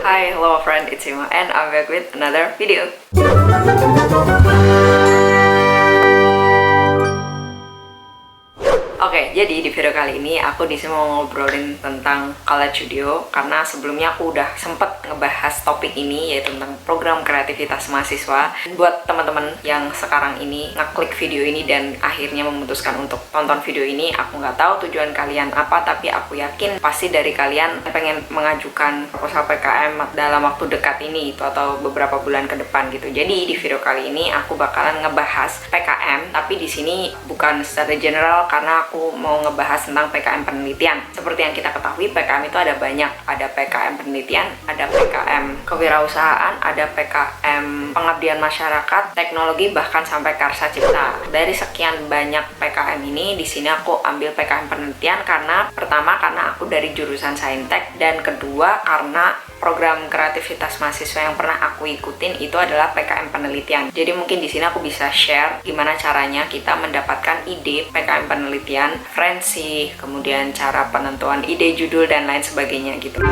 Hi, hello friend, it's Ima and I'm back with another video. Oke, jadi di video kali ini aku di sini mau ngobrolin tentang college studio karena sebelumnya aku udah sempet ngebahas topik ini yaitu tentang program kreativitas mahasiswa. Buat teman-teman yang sekarang ini ngeklik video ini dan akhirnya memutuskan untuk tonton video ini, aku nggak tahu tujuan kalian apa, tapi aku yakin pasti dari kalian pengen mengajukan proposal PKM dalam waktu dekat ini itu atau beberapa bulan ke depan gitu. Jadi di video kali ini aku bakalan ngebahas PKM, tapi di sini bukan secara general karena aku mau ngebahas tentang PKM penelitian. Seperti yang kita ketahui, PKM itu ada banyak. Ada PKM penelitian, ada PKM kewirausahaan, ada PKM pengabdian masyarakat, teknologi, bahkan sampai karsa cipta. Dari sekian banyak PKM ini, di sini aku ambil PKM penelitian karena pertama karena aku dari jurusan Saintek dan kedua karena program kreativitas mahasiswa yang pernah aku ikutin itu adalah PKM penelitian. Jadi mungkin di sini aku bisa share gimana caranya kita mendapatkan ide PKM penelitian, referensi, kemudian cara penentuan ide judul dan lain sebagainya gitu.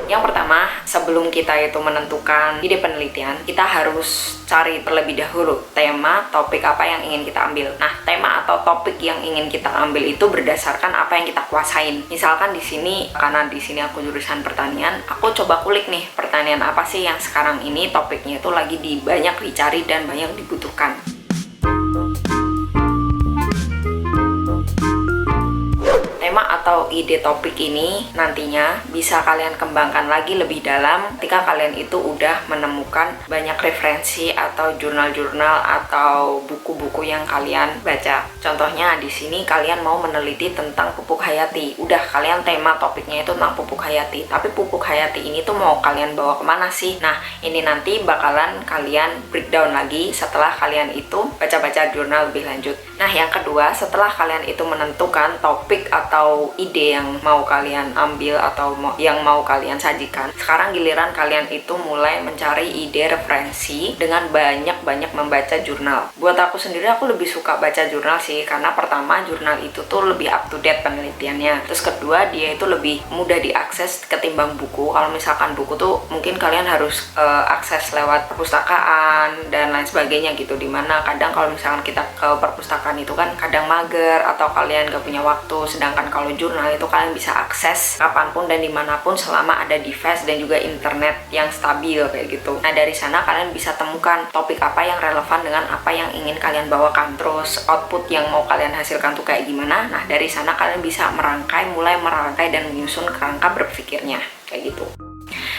Yang pertama, sebelum kita itu menentukan ide penelitian, kita harus cari terlebih dahulu tema, topik apa yang ingin kita ambil. Nah, tema atau topik yang ingin kita ambil itu berdasarkan apa yang kita kuasain. Misalkan di sini, karena di sini aku jurusan pertanian, aku coba kulik nih, pertanian apa sih yang sekarang ini topiknya itu lagi banyak dicari dan banyak dibutuhkan. Tema atau ide topik ini nantinya bisa kalian kembangkan lagi lebih dalam ketika kalian itu udah menemukan banyak referensi atau jurnal-jurnal atau buku-buku yang kalian baca. Contohnya di sini kalian mau meneliti tentang pupuk hayati. Udah, kalian tema topiknya itu tentang pupuk hayati. Tapi pupuk hayati ini tuh mau kalian bawa kemana sih? Nah, ini nanti bakalan kalian breakdown lagi setelah kalian itu baca-baca jurnal lebih lanjut. Nah, yang kedua, setelah kalian itu menentukan topik atau ide yang mau kalian ambil atau yang mau kalian sajikan, sekarang giliran kalian itu mulai mencari ide referensi dengan banyak-banyak membaca jurnal. Buat aku sendiri, aku lebih suka baca jurnal sih, karena pertama jurnal itu tuh lebih up to date penelitiannya, terus kedua dia itu lebih mudah diakses ketimbang buku. Kalau misalkan buku tuh mungkin kalian harus akses lewat perpustakaan dan lain sebagainya gitu, dimana kadang kalau misalkan kita ke perpustakaan itu kan kadang mager atau kalian gak punya waktu, sedangkan kalau jurnal itu kalian bisa akses kapanpun dan dimanapun selama ada device dan juga internet yang stabil kayak gitu. Nah, dari sana kalian bisa temukan topik apa yang relevan dengan apa yang ingin kalian bawakan, terus output yang mau kalian hasilkan tuh kayak gimana. Nah, dari sana kalian bisa mulai merangkai dan menyusun kerangka berpikirnya kayak gitu.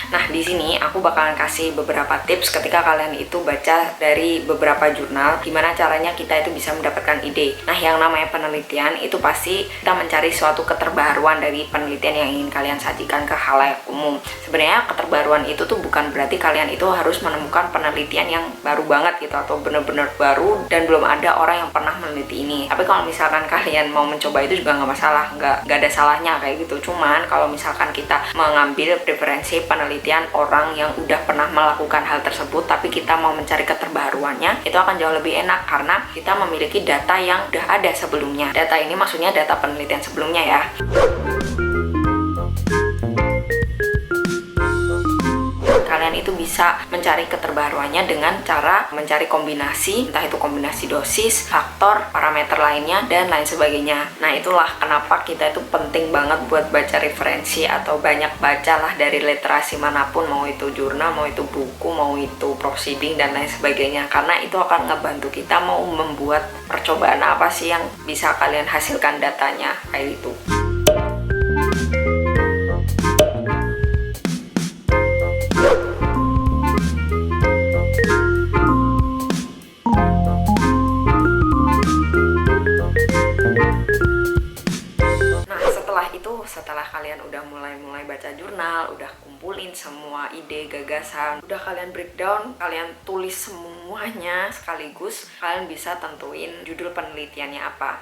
Nah, di sini aku bakalan kasih beberapa tips ketika kalian itu baca dari beberapa jurnal, gimana caranya kita itu bisa mendapatkan ide. Nah, yang namanya penelitian itu pasti kita mencari suatu keterbaruan dari penelitian yang ingin kalian sajikan ke khalayak umum. Sebenarnya keterbaruan itu tuh bukan berarti kalian itu harus menemukan penelitian yang baru banget gitu atau bener-bener baru dan belum ada orang yang pernah meneliti ini. Tapi kalau misalkan kalian mau mencoba itu juga nggak masalah, nggak ada salahnya kayak gitu. Cuman kalau misalkan kita mengambil preferensi penelitian orang yang udah pernah melakukan hal tersebut tapi kita mau mencari keterbaruannya, itu akan jauh lebih enak karena kita memiliki data yang udah ada sebelumnya. Data ini maksudnya data penelitian sebelumnya ya. Kalian itu bisa mencari keterbaruannya dengan cara mencari kombinasi, entah itu kombinasi dosis, faktor, parameter lainnya, dan lain sebagainya. Nah, itulah kenapa kita itu penting banget buat baca referensi atau banyak bacalah dari literasi manapun, mau itu jurnal, mau itu buku, mau itu proceeding, dan lain sebagainya. Karena itu akan ngebantu kita mau membuat percobaan apa sih yang bisa kalian hasilkan datanya, kayak gitu. Setelah kalian udah mulai baca jurnal, udah kumpulin semua ide, gagasan, udah kalian breakdown, kalian tulis semuanya sekaligus, kalian bisa tentuin judul penelitiannya apa.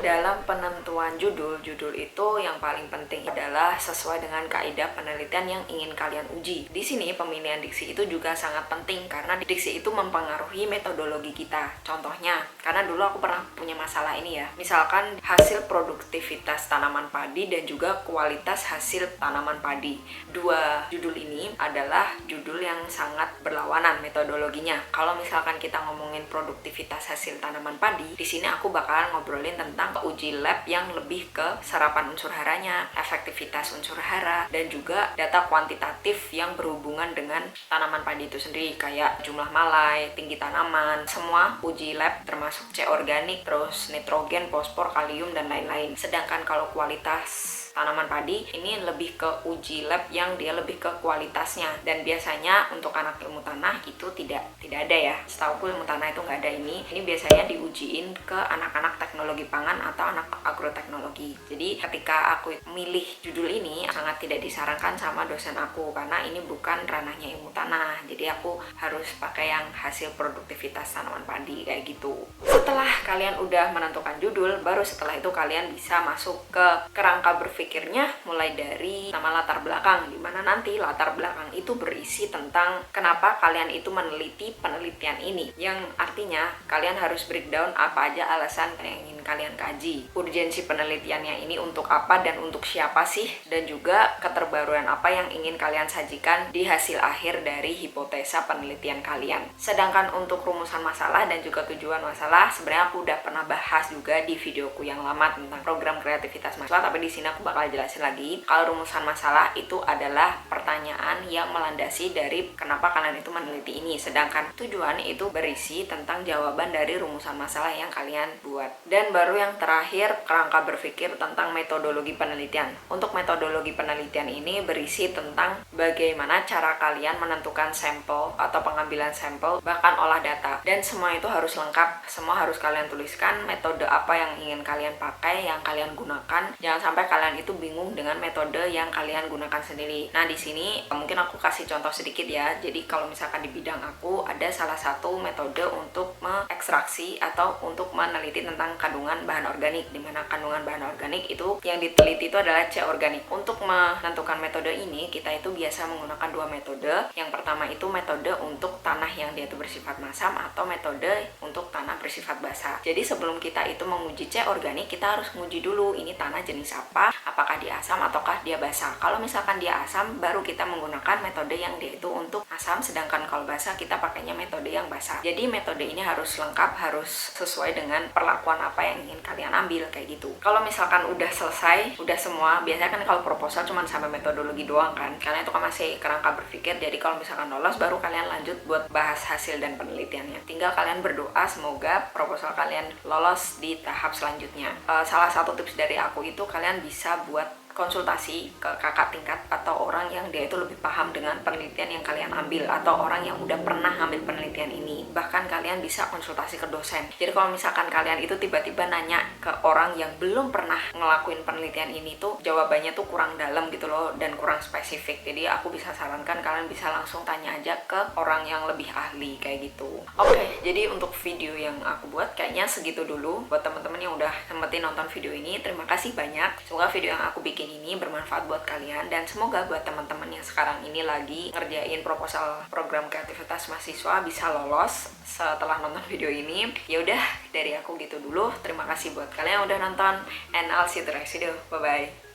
Dalam penentuan judul itu yang paling penting adalah sesuai dengan kaidah penelitian yang ingin kalian uji. Di sini pemilihan diksi itu juga sangat penting karena diksi itu mempengaruhi metodologi kita. Contohnya, karena dulu aku pernah punya masalah ini ya. Misalkan hasil produktivitas tanaman padi dan juga kualitas hasil tanaman padi. Dua judul ini adalah judul yang sangat berlawanan metodologinya. Kalau misalkan kita ngomongin produktivitas hasil tanaman padi, di sini aku bakalan ngobrolin tentang uji lab yang lebih ke serapan unsur haranya, efektivitas unsur hara, dan juga data kuantitatif yang berhubungan dengan tanaman padi itu sendiri, kayak jumlah malai, tinggi tanaman, semua uji lab termasuk C organik, terus nitrogen, fosfor, kalium, dan lain-lain. Sedangkan kalau kualitas tanaman padi ini lebih ke uji lab yang dia lebih ke kualitasnya, dan biasanya untuk anak ilmu tanah itu tidak ada ya. Setahuku ilmu tanah itu nggak ada ini biasanya diujiin ke anak-anak teknologi pangan atau anak agroteknologi. Jadi ketika aku milih judul ini sangat tidak disarankan sama dosen aku karena ini bukan ranahnya ilmu tanah, jadi aku harus pakai yang hasil produktivitas tanaman padi kayak gitu. Setelah kalian udah menentukan judul, baru setelah itu kalian bisa masuk ke kerangka berpikirnya, mulai dari nama latar belakang, dimana nanti latar belakang itu berisi tentang kenapa kalian itu meneliti penelitian ini, yang artinya kalian harus breakdown apa aja alasan yang ingin kalian kaji, urgensi penelitiannya ini untuk apa dan untuk siapa sih, dan juga keterbaruan apa yang ingin kalian sajikan di hasil akhir dari hipotesa penelitian kalian. Sedangkan untuk rumusan masalah dan juga tujuan masalah, sebenarnya aku udah pernah bahas juga di videoku yang lama tentang program kreativitas mahasiswa, tapi di sini aku bakal jelasin lagi. Kalau rumusan masalah itu adalah pertanyaan yang melandasi dari kenapa kalian itu meneliti ini, sedangkan tujuan itu berisi tentang jawaban dari rumusan masalah yang kalian buat. Dan baru yang terakhir, kerangka berpikir tentang metodologi penelitian. Untuk metodologi penelitian ini berisi tentang bagaimana cara kalian menentukan sampel atau pengambilan sampel, bahkan olah data, dan semua itu harus lengkap, semua harus kalian tuliskan metode apa yang ingin kalian pakai, yang kalian gunakan. Jangan sampai kalian itu bingung dengan metode yang kalian gunakan sendiri. Nah, di sini mungkin aku kasih contoh sedikit ya. Jadi kalau misalkan di bidang aku ada salah satu metode untuk mengekstraksi atau untuk meneliti tentang kandungan bahan organik, di mana kandungan bahan organik itu yang diteliti itu adalah C organik. Untuk menentukan metode ini, kita itu biasa menggunakan dua metode. Yang pertama itu metode untuk tanah yang dia itu bersifat masam, atau metode untuk tanah bersifat basah. Jadi sebelum kita itu menguji C organik, kita harus menguji dulu ini tanah jenis apa, apakah dia asam ataukah dia basah. Kalau misalkan dia asam, baru kita menggunakan metode yang dia itu untuk asam, sedangkan kalau basah kita pakainya metode yang basah. Jadi metode ini harus lengkap, harus sesuai dengan perlakuan apa yang ingin kalian ambil kayak gitu. Kalau misalkan udah selesai, udah semua, biasanya kan kalau proposal cuma sampai metodologi doang kan, kalian itu kan masih kerangka berpikir. Jadi kalau misalkan lolos, baru kalian lanjut buat bahas hasil dan penelitiannya. Tinggal kalian berdoa semoga proposal kalian lolos di tahap selanjutnya. Salah satu tips dari aku itu kalian bisa buat konsultasi ke kakak tingkat atau orang yang dia itu lebih paham dengan penelitian yang kalian ambil, atau orang yang udah pernah ambil penelitian ini. Bahkan kalian bisa konsultasi ke dosen. Jadi kalau misalkan kalian itu tiba-tiba nanya ke orang yang belum pernah ngelakuin penelitian ini tuh, jawabannya tuh kurang dalam gitu loh, dan kurang spesifik. Jadi aku bisa sarankan kalian bisa langsung tanya aja ke orang yang lebih ahli kayak gitu. Oke, jadi untuk video yang aku buat kayaknya segitu dulu. Buat teman-teman yang udah sempetin nonton video ini, terima kasih banyak. Semoga video yang aku bikin ini bermanfaat buat kalian, dan semoga buat teman-teman yang sekarang ini lagi ngerjain proposal program kreativitas mahasiswa bisa lolos setelah nonton video ini. Ya udah, dari aku gitu dulu. Terima kasih buat kalian yang udah nonton, and I'll see you the next video. Bye bye.